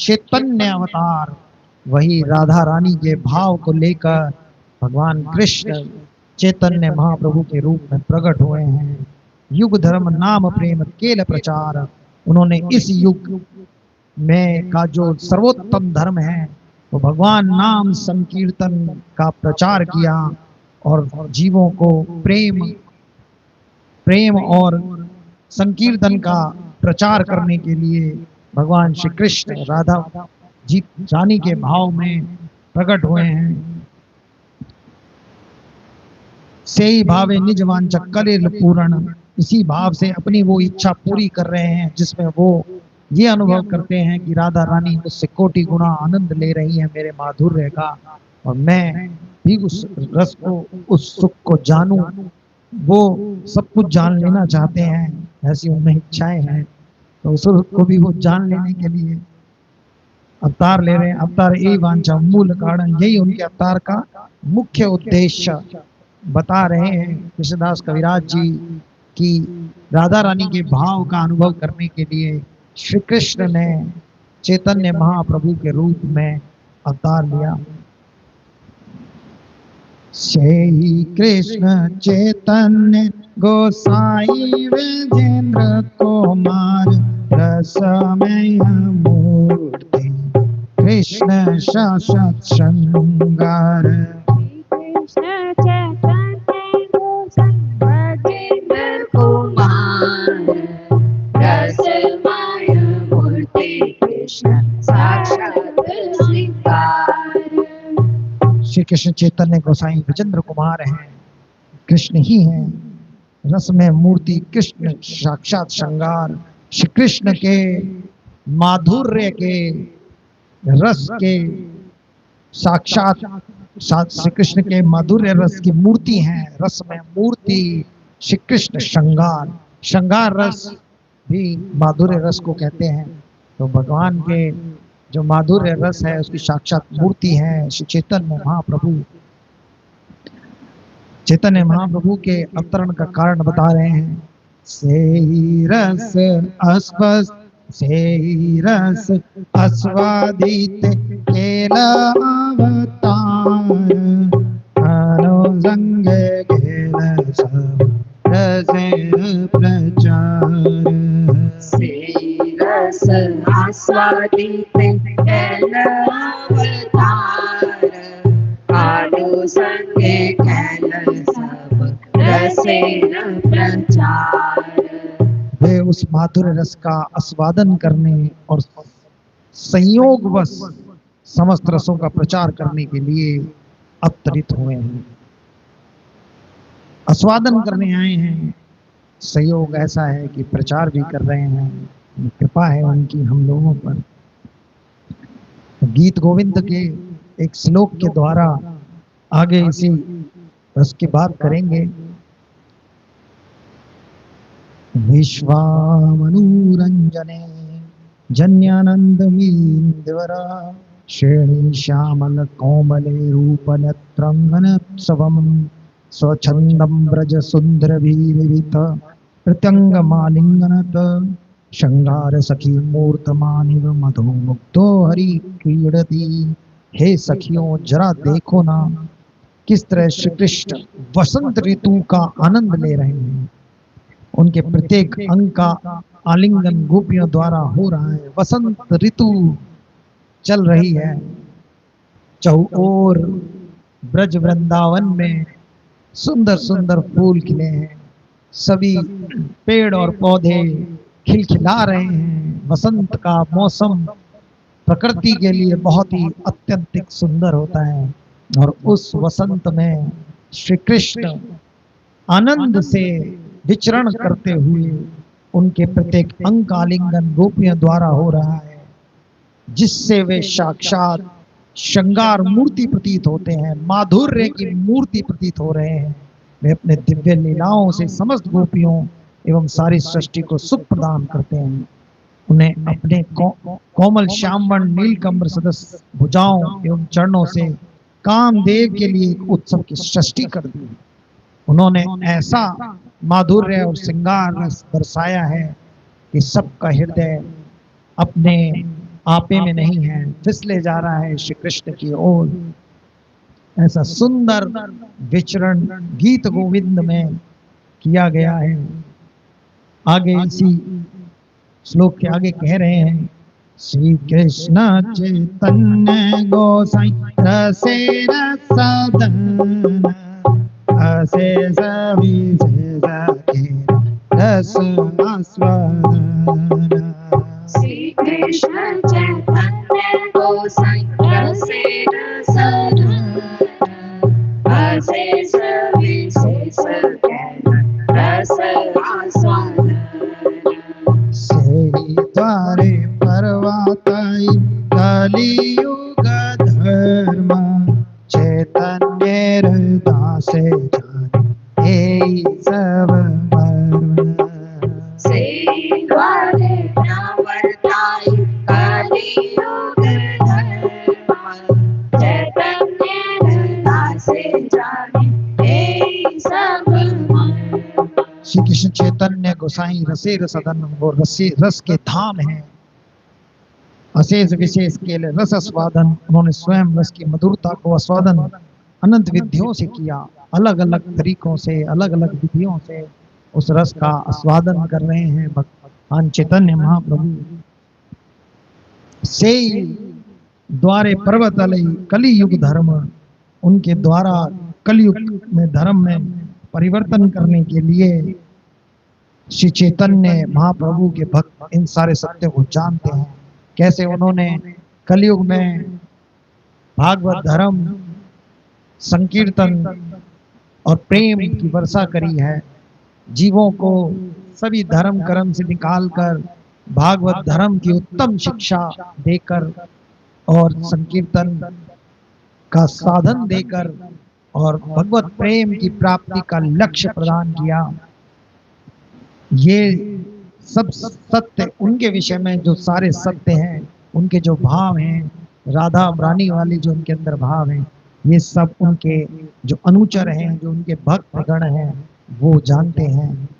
चैतन्य अवतार, वही राधा रानी के भाव को लेकर भगवान कृष्ण चैतन्य महाप्रभु के रूप में प्रकट हुए हैं। युग धर्म नाम प्रेम केल प्रचार, उन्होंने इस युग में का जो सर्वोत्तम धर्म है वो भगवान नाम संकीर्तन का प्रचार किया और जीवों को प्रेम प्रेम और संकीर्तन का प्रचार करने के लिए भगवान श्री कृष्ण राधा जी रानी के भाव में प्रकट हुए हैं। से ही भावे निज वांछा कलिल पूर्ण, इसी भाव से अपनी वो इच्छा पूरी कर रहे हैं जिसमें वो ये अनुभव करते हैं कि राधा रानी मुझसे कोटि गुना आनंद ले रही है मेरे माधुर्य का, और मैं भी उस रस को उस सुख को जानूं। वो सब कुछ जान लेना चाहते हैं, ऐसी उनमें इच्छाएं हैं, तो उस सुख को भी वो जान लेने के लिए अवतार ले रहे हैं। अवतार यही वांछा मूल कारण, यही उनके अवतार का मुख्य उद्देश्य बता रहे हैं कृष्णदास कविराज जी की राधा रानी के भाव का अनुभव करने के लिए श्री कृष्ण ने चैतन्य महाप्रभु के रूप में अवतार लिया। श्री कृष्ण चैतन्य गोसाई विजेंद्र कुमार रसमय मूर्ति कृष्ण शाश्वत श्रृंगार। कृष्ण चैतन्य गोसाई विजेंद्र कुमार रसमय मूर्ति कृष्ण साक्षात श्रृंगार। श्री कृष्ण चैतन्य गोसाई विजेंद्र कुमार हैं, कृष्ण ही हैं रसमय मूर्ति, कृष्ण साक्षात श्रृंगार। श्री कृष्ण के माधुर्य के रस के साक्षात श्री कृष्ण के माधुर्य रस की मूर्ति हैं, रसमय मूर्ति श्री कृष्ण श्रृंगार। श्रृंगार रस भी माधुर्य रस को कहते हैं। तो भगवान के जो माधुर्य रस है उसकी साक्षात मूर्ति है श्री चैतन्य महाप्रभु। चैतन्य महाप्रभु के अवतरण का कारण बता रहे हैं। से ही रस अस्वस्थ से ही रस आस्वादित केला अवतार, अनुसंग केल सब रस प्रचार। से रस आस्वादित केल अवतार, अनुसंग केल सब रसेन प्रचार। वे उस माधुर्य रस का आस्वादन करने और संयोगवश समस्त रसों का प्रचार करने के लिए अवतरित हुए हैं, आस्वादन करने आए हैं। संयोग ऐसा है कि प्रचार भी कर रहे हैं, कृपा है उनकी हम लोगों पर। गीत गोविंद के एक श्लोक के द्वारा आगे इसी रस की बात करेंगे। विश्वामनुरंजने जन्यानंदमीन्द्वरा श्रेणी श्यामल कोमले रूपनेत्रंगनोत्सवम स्वच्छंदम ब्रज सुंदर भीरित प्रत्यंगमालिंगनत श्रृंगार सखी मूर्तमानिव मधु मुग्धो हरि क्रीडति। हे सखियों जरा देखो ना किस तरह श्री कृष्ण वसंत ऋतु का आनंद ले रहे हैं। उनके प्रत्येक अंग का आलिंगन गोपियों द्वारा हो रहा है। वसंत ऋतु चल रही है, चौओर ब्रज वृंदावन में सुंदर सुंदर फूल खिले हैं, सभी पेड़ और पौधे खिलखिला रहे हैं। वसंत का मौसम प्रकृति के लिए बहुत ही अत्यंतिक सुंदर होता है, और उस वसंत में श्री कृष्ण आनंद से विचरण करते हुए उनके प्रत्येक अंग का आलिंगन गोपियों द्वारा हो रहा है, जिससे वे साक्षात श्रृंगार मूर्ति प्रतीत होते हैं, माधुर्य की मूर्ति प्रतीत हो रहे हैं। वे अपने दिव्य लीलाओं से समस्त गोपियों एवं सारी सृष्टि को सुख प्रदान करते हैं। उन्हें अपने कोमल श्यामवर्ण नीलकंबर सदस्य भुजाओं एवं चरणों से कामदेव के लिए एक उत्सव की सृष्टि कर दी। उन्होंने ऐसा माधुर्य और श्रृंगार रस बरसाया है कि सबका हृदय अपने आपे में नहीं है, फिसले जा रहा है श्री कृष्ण की ओर। ऐसा सुंदर विचरण गीत गोविंद में किया गया है। आगे इसी श्लोक के आगे कह रहे हैं, श्री कृष्ण चैतन्य गोसाई रसे रसदन अशेष विशेष रस आस्वादन। श्री कृष्ण चैतन्य गोसाई रसे रसधन अशेष विशेष रस आस्वादन। से द्वारे परवाताई कलियुग धर्म चैतन्य दासे जाने हे सब मर्म। से द्वारे प्रवर्ताई कलियुग धर्म चैतन्य दासे जाने हे सब मर्म। श्री कृष्ण चैतन्य गोसाई रसे रसदन, वो रस के धाम है। अशेष विशेष के लिए रस आस्वादन, उन्होंने स्वयं रस की मधुरता को आस्वादन अनंत विधियों से किया। अलग अलग तरीकों से, अलग अलग विधियों से उस रस का आस्वादन कर रहे हैं भगवान चैतन्य महाप्रभु। से द्वारे पर्वत अलई कलियुग धर्म, उनके द्वारा कलयुग में धर्म में परिवर्तन करने के लिए श्री चैतन्य महाप्रभु के भक्त इन सारे सत्य को जानते हैं। कैसे उन्होंने कलयुग में भागवत धर्म, संकीर्तन और प्रेम की वर्षा करी है। जीवों को सभी धर्म कर्म से निकालकर भागवत धर्म की उत्तम शिक्षा देकर और संकीर्तन का साधन देकर और भगवत प्रेम की प्राप्ति का लक्ष्य प्रदान किया। ये सब सत्य उनके विषय में, जो सारे सत्य हैं, उनके जो भाव हैं, राधा रानी वाले जो उनके अंदर भाव हैं, ये सब उनके जो अनुचर हैं, जो उनके भक्त गण हैं, वो जानते हैं।